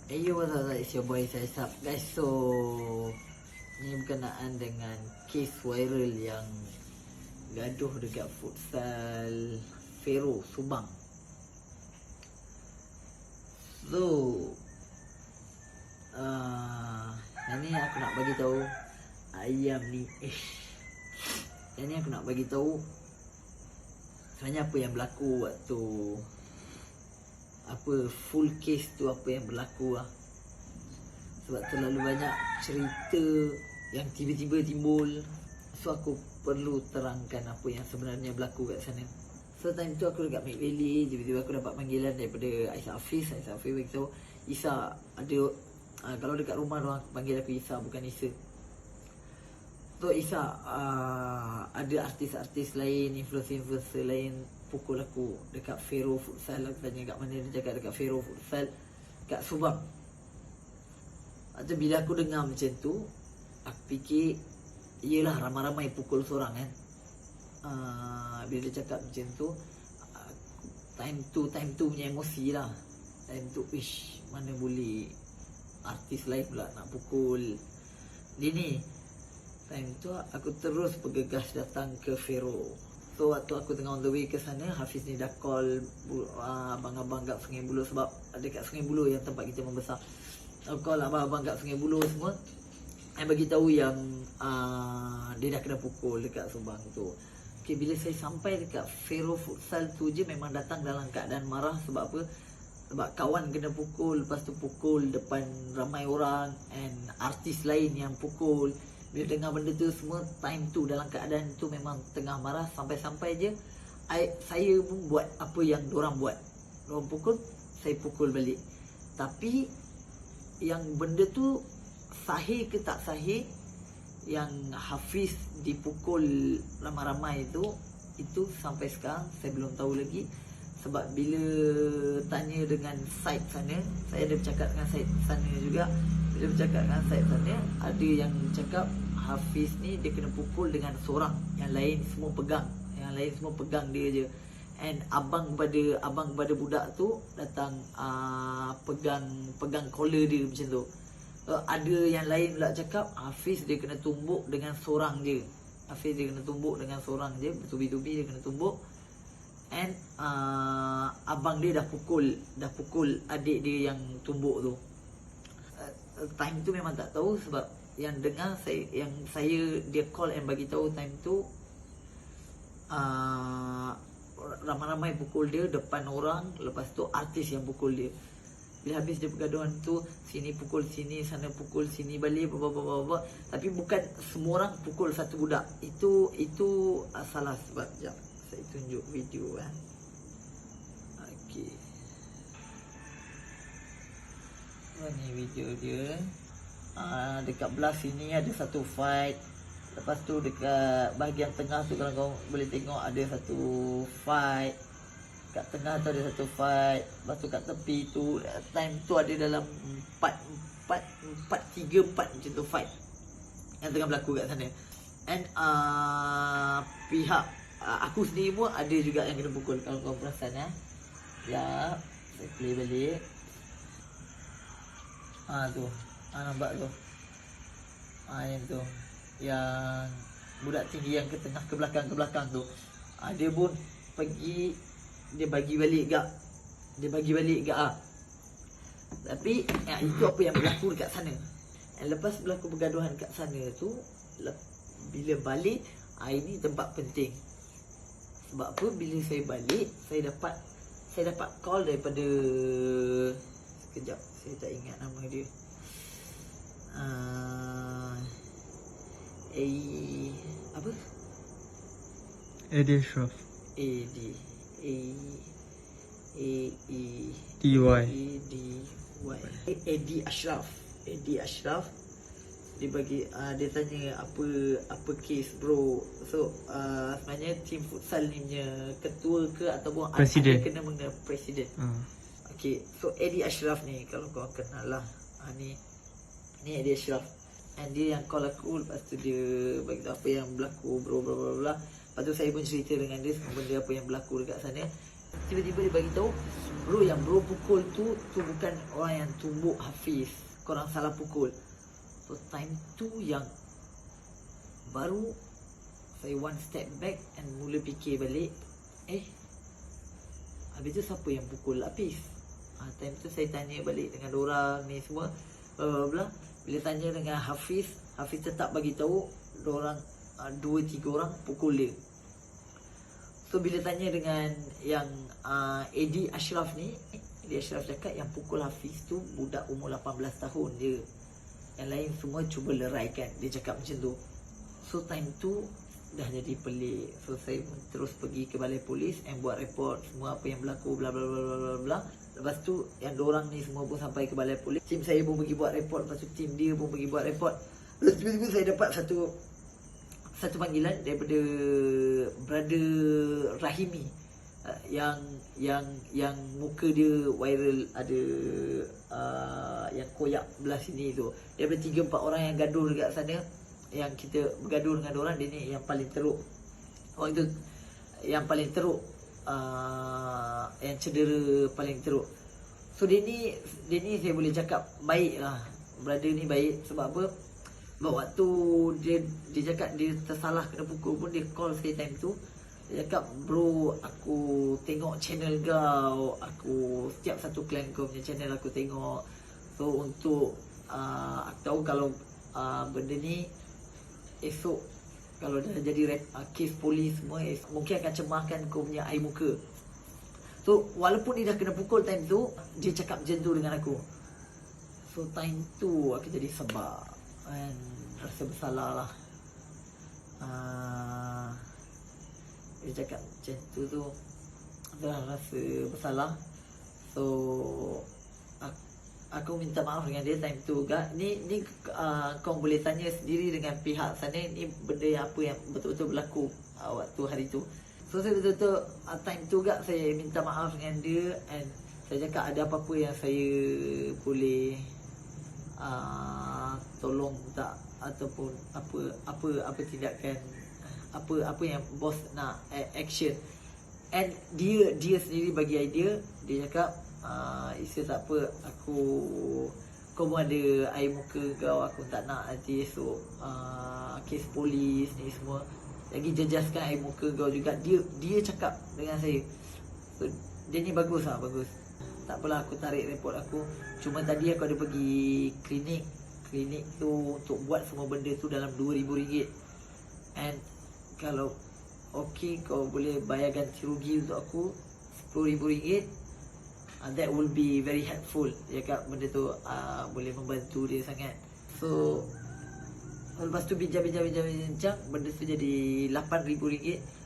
Yo, what's up, it's your boy Saisap guys. So ni berkenaan dengan kes viral yang gaduh dekat futsal Fero Subang. So yang ni aku nak bagi tahu ayam ni yang ni aku nak bagi tahu sebenarnya apa yang berlaku waktu full case tu, apa yang berlaku lah. Sebab terlalu banyak cerita yang tiba-tiba timbul, so aku perlu terangkan apa yang sebenarnya berlaku kat sana. So time tu aku dekat Mid Valley, tiba-tiba aku dapat panggilan daripada Aisyah Hafiz beritahu Isa ada kalau dekat rumah orang panggil aku Isa, bukan Isa. So Isa ada artis-artis lain, influencer lain pukul aku dekat Fero Futsal. Aku tanya kat mana, dia cakap dekat Fero Futsal kat Subang. Atau bila aku dengar macam tu, aku fikir yelah ramai-ramai pukul seorang kan. Bila dia cakap macam tu, time tu punya emosi lah. Time tu mana boleh artis lain pula nak pukul dia ni. Time tu aku terus bergegas datang ke Fero. So waktu aku tengah on the way ke sana, Hafiz ni dah call abang-abang kat Sungai Buloh, sebab dekat Sungai Buloh yang tempat kita membesar. Aku call abang-abang kat Sungai Buloh semua, saya bagi tahu yang dia dah kena pukul dekat Subang tu. Okay, bila saya sampai dekat Fero Futsal tu je memang datang dalam keadaan marah. Sebab apa? Sebab kawan kena pukul, lepas tu pukul depan ramai orang, and artis lain yang pukul. Bila dengar benda tu semua, time tu dalam keadaan tu memang tengah marah. Sampai-sampai je saya pun buat apa yang diorang buat. Diorang pukul, saya pukul balik. Tapi yang benda tu sahih ke tak sahih, yang Hafiz dipukul ramai-ramai itu sampai sekarang saya belum tahu lagi. Sebab bila tanya dengan side sana, saya ada bercakap dengan side sana juga. Bila bercakap dengan side sana, ada yang cakap Hafiz ni dia kena pukul dengan seorang, yang lain semua pegang dia je. And abang kepada budak tu datang pegang collar dia macam tu. Ada yang lain pula cakap Hafiz dia kena tumbuk dengan seorang je. Bertubi-tubi dia kena tumbuk. And abang dia dah pukul adik dia yang tumbuk tu. Time tu memang tak tahu, sebab yang dengar saya dia call and bagi tahu time tu ramai-ramai pukul dia depan orang. Lepas tu artis yang pukul dia. Bila habis dia pergaduhan tu, sini pukul sini, sana pukul sini balik, bla. Tapi bukan semua orang pukul satu budak. Itu salah. Sebab sekejap saya tunjuk video okey. Ni video dia. Dekat belah sini ada satu fight. Lepas tu dekat bahagian tengah tu, kalau kau boleh tengok, ada satu fight. Kat tengah tu ada satu fight. Lepas tu kat tepi tu, time tu ada dalam 3-4 macam tu fight yang tengah berlaku kat sana. And pihak aku sendiri pun ada juga yang kena pukul. Kalau kau perasan ya, saya play balik. Tu nampak tu. Yang tu, yang budak tinggi yang ke tengah ke belakang tu. Dia pun pergi, dia bagi balik gak. Tapi itu apa yang berlaku dekat sana. Lepas berlaku pergaduhan kat sana tu, bila balik, ini tempat penting. Sebab apa? Bila saya balik, saya dapat call daripada, sekejap saya tak ingat nama dia. Adi Ashraf. Adi Ashraf. Dia bagi dia tanya apa kes bro. So sebenarnya tim futsal ni punya ketua ke ataupun presiden, kena mengenai presiden. Okay, so Adi Ashraf ni kalau kau kenal lah, ni Adi Ashraf. And dia yang call aku. Lepas tu dia bagi tahu apa yang berlaku bro, bla. Lepas tu saya pun cerita dengan dia semua benda apa yang berlaku dekat sana. Tiba-tiba dia bagi tahu, bro, yang bro pukul tu bukan orang yang tumbuk Hafiz, korang salah pukul. So time tu yang baru saya one step back and mula fikir balik, habis tu siapa yang pukul Hafiz? Time tu saya tanya balik dengan orang ni semua, bla bla bla. Bila tanya dengan Hafiz tetap bagi tahu orang 2-3 orang pukul dia. So bila tanya dengan yang Eddie Ashraf ni, Eddie Ashraf cakap yang pukul Hafiz tu budak umur 18 tahun je. Yang lain semua cuba leraikan. Dia cakap macam tu. So time tu dah jadi pelik. So saya terus pergi ke balai polis and buat report semua apa yang berlaku, bla bla bla bla bla. Lepas tu yang dorang ni semua pun sampai ke balai polis. Tim saya pun pergi buat report, lepas tu tim dia pun pergi buat report. Lepas tiba-tiba saya dapat satu panggilan daripada brother Rahimi, yang muka dia viral, ada yang koyak belah sini tu. Daripada 3-4 orang yang gaduh dekat sana, yang kita bergaduh dengan orang, dia ni yang paling teruk. Orang tu yang paling teruk, yang cedera paling teruk. So dia ni saya boleh cakap baik lah. Brother ni baik. Sebab apa? Sebab waktu dia cakap dia tersalah kena pukul pun, dia call saya time tu. Dia cakap, bro, aku tengok channel kau, aku setiap satu clan kau punya channel aku tengok. So untuk aku tahu kalau benda ni esok kalau dah jadi kes polis semua, mungkin akan cemarkan kau punya air muka. So walaupun dia dah kena pukul time tu, dia cakap macam tu dengan aku. So time tu aku jadi sebab and rasa bersalah lah. Dia cakap macam tu dah rasa bersalah. So aku minta maaf dengan dia time tu juga. Ni kau boleh tanya sendiri dengan pihak sana, ni benda yang apa yang betul-betul berlaku waktu hari tu. So saya betul-betul time tu juga saya minta maaf dengan dia, and saya cakap ada apa-apa yang saya boleh tolong tak, ataupun apa tindakan, apa yang bos nak action. And dia sendiri bagi idea. Dia cakap, Isa tak apa, kau pun ada air muka kau, aku tak nak nanti esok kes polis ni semua, lagi jejaskan air muka kau juga. Dia cakap dengan saya. So, dia ni bagus. Tak apalah, aku tarik report aku. Cuma tadi aku ada pergi klinik tu untuk buat semua benda tu dalam RM2,000. And kalau okey, kau boleh bayar ganti rugi untuk aku RM10,000, that will be very helpful. Dia cakap benda tu boleh membantu dia sangat. So lepas tu bincang, benda tu jadi RM8,000.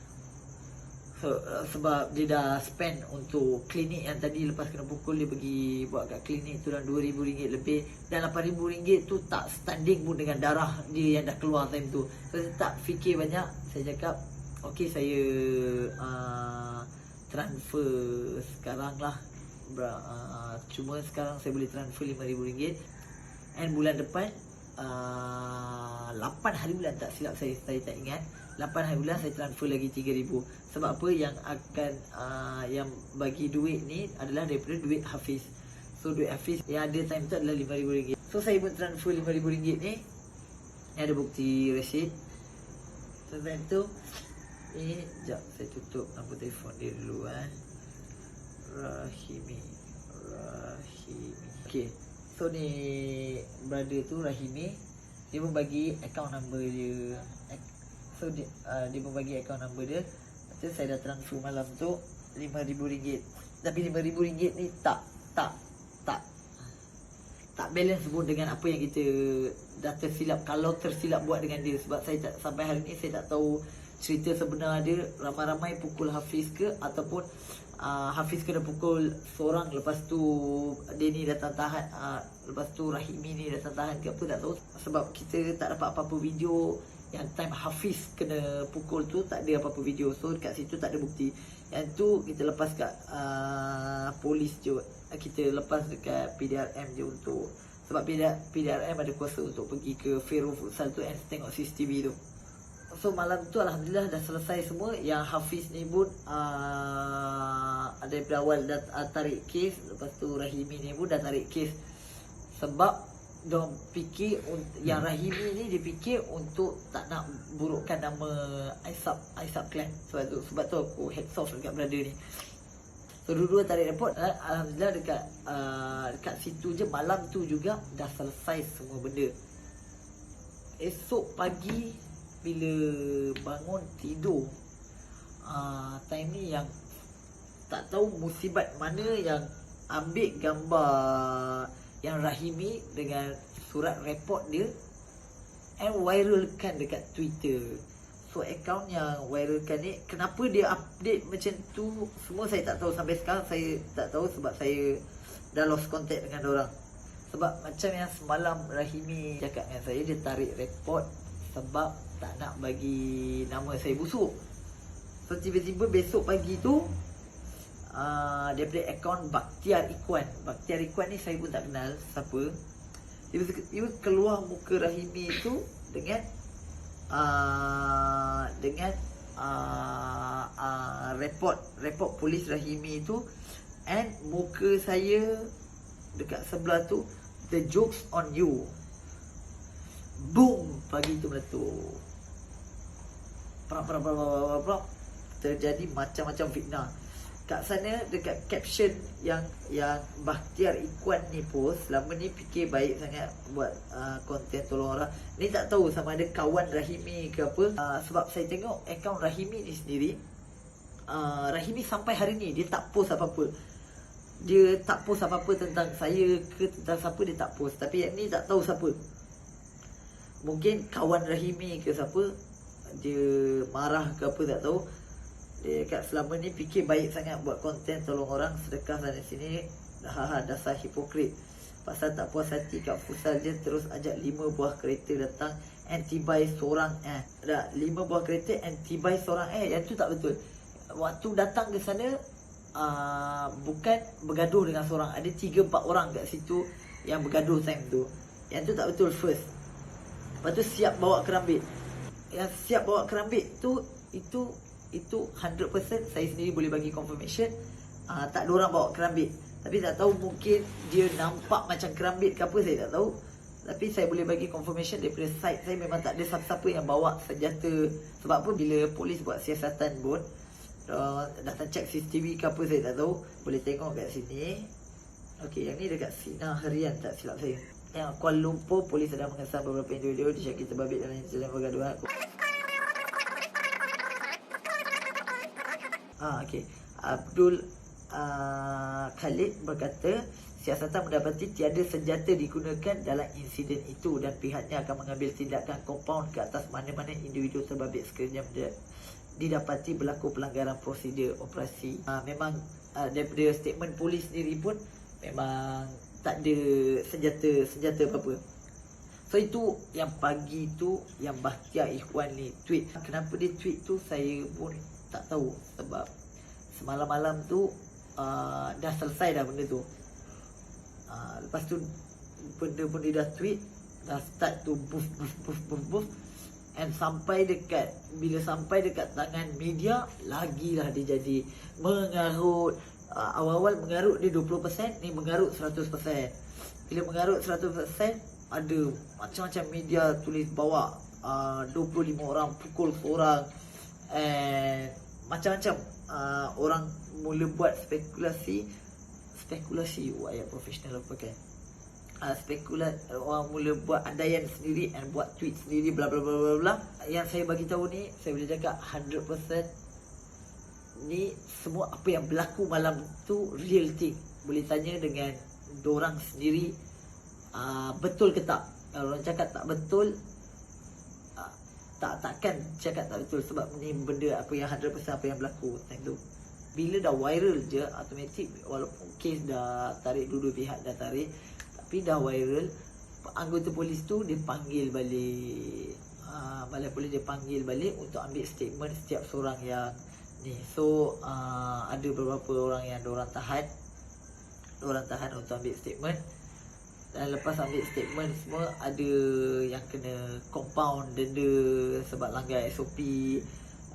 So, sebab dia dah spend untuk klinik yang tadi lepas kena pukul, dia pergi buat kat klinik tu dalam RM2,000 lebih. Dan RM8,000 tu tak standing pun dengan darah dia yang dah keluar time tu. So saya tak fikir banyak. Saya cakap, okey, saya transfer sekarang lah. Cuma sekarang saya boleh transfer RM5,000. And bulan depan 8 hari bulan, tak silap saya tak ingat, 8 hari bulan saya transfer lagi RM3,000. Sebab apa? Yang akan yang bagi duit ni adalah daripada duit Hafiz. So duit Hafiz yang ada time tu adalah RM5,000. So saya pun transfer RM5,000 ni. Ni ada bukti resit. So time tu ni, sekejap saya tutup nombor telefon dia dulu. Rahimi. Okay. So ni brother tu Rahimi, dia pun bagi account number dia. So dia pun bagi account number dia. Lepas saya dah transfer malam tu RM5,000. Tapi RM5,000 ni tak balance pun dengan apa yang kita dah tersilap. Kalau tersilap buat dengan dia. Sebab saya tak, sampai hari ni saya tak tahu cerita sebenar dia ramai-ramai pukul Hafiz ke, ataupun Hafiz kena pukul seorang, lepas tu dia ni datang tahan, lepas tu Rahimi ni datang tahan ke apa, tak tahu. Sebab kita tak dapat apa-apa video yang time Hafiz kena pukul tu, tak ada apa-apa video. So kat situ tak ada bukti. Yang tu kita lepas kat polis je, kita lepas dekat PDRM je untuk, sebab PDRM ada kuasa untuk pergi ke Fero Futsal tu and tengok CCTV tu. So malam tu alhamdulillah dah selesai semua. Yang Hafiz ni pun daripada awal dah tarik kes. Lepas tu Rahimi ni pun dah tarik kes. Sebab diorang fikir yang Rahimi ni dia fikir untuk tak nak burukkan nama Aisab Clan. Sebab tu aku heads off dekat brother ni. So dua-dua tarik report. Alhamdulillah dekat situ je malam tu juga dah selesai semua benda. Esok pagi bila bangun tidur, time ni yang tak tahu musibat mana yang ambil gambar yang Rahimi dengan surat report dia and viralkan dekat Twitter. So account yang viralkan ni, kenapa dia update macam tu semua saya tak tahu. Sampai sekarang saya tak tahu sebab saya dah lost contact dengan orang. Sebab macam yang semalam Rahimi cakap dengan saya, dia tarik report sebab tak nak bagi nama saya busuk. So tiba-tiba besok pagi tu daripada akaun Bakhtiar Ikhwan ni saya pun tak kenal siapa. Dia keluar muka Rahimi tu dengan report polis Rahimi tu, and muka saya dekat sebelah tu, the jokes on you. Boom, pagi tu meletup. Terjadi macam-macam fitnah. Kat sana dekat caption yang Bakhtiar Ikhwan ni post, selama ni fikir baik sangat buat konten tolong orang. Ni tak tahu sama ada kawan Rahimi ke apa. Sebab saya tengok akaun Rahimi ni sendiri, Rahimi sampai hari ni dia tak post apa-apa. Dia tak post apa-apa tentang saya ke tentang siapa, dia tak post. Tapi yang ni tak tahu siapa. Mungkin kawan Rahimi ke siapa, dia marah ke apa tak tahu. Dia kat selama ni fikir baik sangat buat konten tolong orang, sedekah sana sini. Dasar hipokrit. Pasal tak puas hati kat futsal je terus ajak 5 buah kereta datang and tibai seorang 5 buah kereta and tibai seorang yang tu tak betul. Waktu datang ke sana bukan bergaduh dengan seorang, ada 3-4 orang kat situ yang bergaduh time tu. Yang tu tak betul first. Lepas tu siap bawa kerambit. Yang siap bawa kerambit tu itu 100% saya sendiri boleh bagi confirmation. Tak ada orang bawa kerambit. Tapi tak tahu, mungkin dia nampak macam kerambit ke apa, saya tak tahu. Tapi saya boleh bagi confirmation daripada side saya memang tak ada siapa-siapa yang bawa senjata. Sebab apa, bila polis buat siasatan pun datang check CCTV ke apa saya tak tahu. Boleh tengok kat sini. Okey, yang ni dekat Sinar Harian tak silap saya. Yang Kuala Lumpur, polis sedang mengesah beberapa individu disyaki terbabit dalam insiden pergaduhan. Okey. Abdul Khalid berkata siasatan mendapati tiada senjata digunakan dalam insiden itu dan pihaknya akan mengambil tindakan kompaun ke atas mana-mana individu terbabit sekiranya didapati berlaku pelanggaran prosedur operasi. Memang daripada statement polis sendiri pun memang tak ada senjata apa-apa. So itu yang pagi tu yang Bakhtiar Ikhwan ni tweet. Kenapa dia tweet tu saya pun tak tahu. Sebab semalam-malam tu dah selesai dah benda tu. Lepas tu benda pun dia dah tweet, dah start tu buff. And bila sampai dekat tangan media, lagilah dia jadi mengarut. Awal-awal mengarut dia 20%, ni mengarut 100%. Bila mengarut 100%, ada macam-macam media tulis bawa 25 orang pukul seorang. And macam-macam orang mula buat spekulasi ayat profesional apa kan. Orang mula buat andaian sendiri and buat tweet sendiri bla bla bla bla bla. Yang saya bagi tahu ni, saya boleh cakap 100% ni semua apa yang berlaku malam tu real thing. Boleh tanya dengan dorang sendiri betul ke tak. Kalau orang cakap tak betul, takkan cakap tak betul. Sebab ni benda apa yang 100% apa yang berlaku time tu. Bila dah viral je, automatik walaupun kes dah tarik, dua-dua pihak dah tarik, tapi dah viral, anggota polis tu dia panggil balik, balai polis dia panggil balik untuk ambil statement setiap seorang yang ni. So ada beberapa orang yang diorang tahan untuk ambil statement. Dan lepas ambil statement semua, ada yang kena compound denda sebab langgar SOP.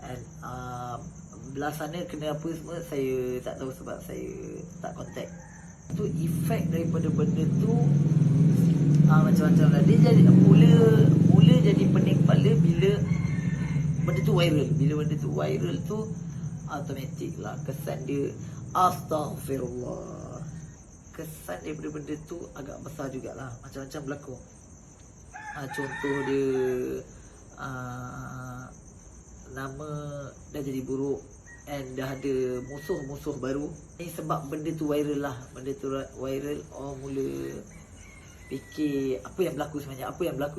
And belah sana kena apa semua saya tak tahu sebab saya tak contact. Tu efek daripada benda tu macam-macam lah. Dia jadi mula jadi pening kepala bila benda tu viral. Bila benda tu viral tu automatik lah kesan dia astaghfirullah. Kesan daripada benda tu agak besar jugalah. Macam-macam berlaku. Contoh dia nama dah jadi buruk and dah ada musuh-musuh baru. Ini sebab benda tu viral lah. Benda tu viral, mula fikir apa yang berlaku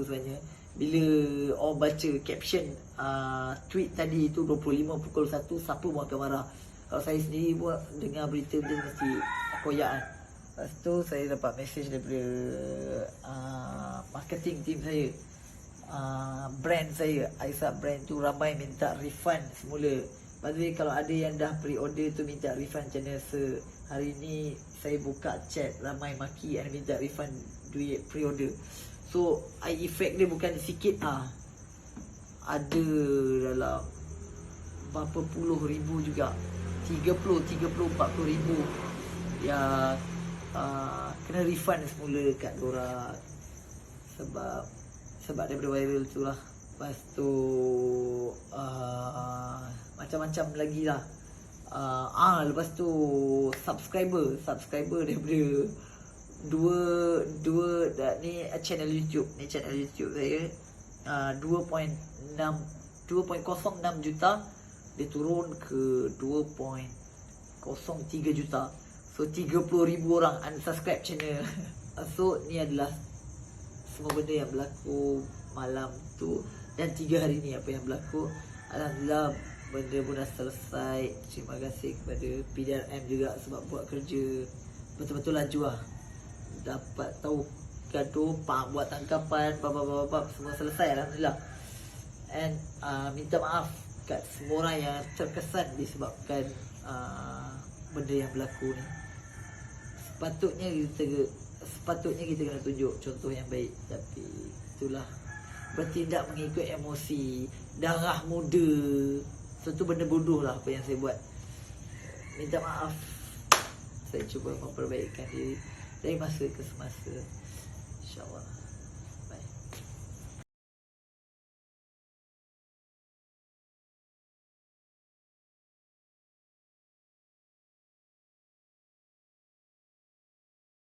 sebenarnya. Bila orang baca caption tweet tadi tu 25 pukul 1, siapa pun akan marah. Kalau saya sendiri pun dengar berita dia mesti koyak kan. Lepas tu saya dapat mesej daripada marketing team saya, brand saya, Aisat brand tu ramai minta refund semula. By the way, kalau ada yang dah pre-order tu minta refund macam mana. Hari ni saya buka chat, ramai maki and minta refund duit pre-order. So effect dia bukan sikit ada dalam berapa puluh ribu juga, 30, 40 ribu yang kena refund semula kat diorang sebab daripada viral tu lah. Lepas tu macam-macam lagi lah. Lepas tu subscriber daripada dua ni channel YouTube saya 2.06 juta, dia turun ke 2.03 juta. So 30,000 orang unsubscribe channel. So ni adalah semua benda yang berlaku malam tu dan 3 hari ni apa yang berlaku. Alhamdulillah benda pun dah selesai. Terima kasih kepada PDRM juga sebab buat kerja betul-betul laju lah. Dapat tahu gaduh, buat tangkapan, semua selesai Alhamdulillah. And minta maaf kat semua orang yang terkesan disebabkan benda yang berlaku ni. Sepatutnya kita kena tunjuk contoh yang baik, tapi itulah, bertindak mengikut emosi, darah muda. So tu benda bodoh lah apa yang saya buat. Minta maaf. Saya cuba memperbaikkan diri dari masa ke semasa, InsyaAllah.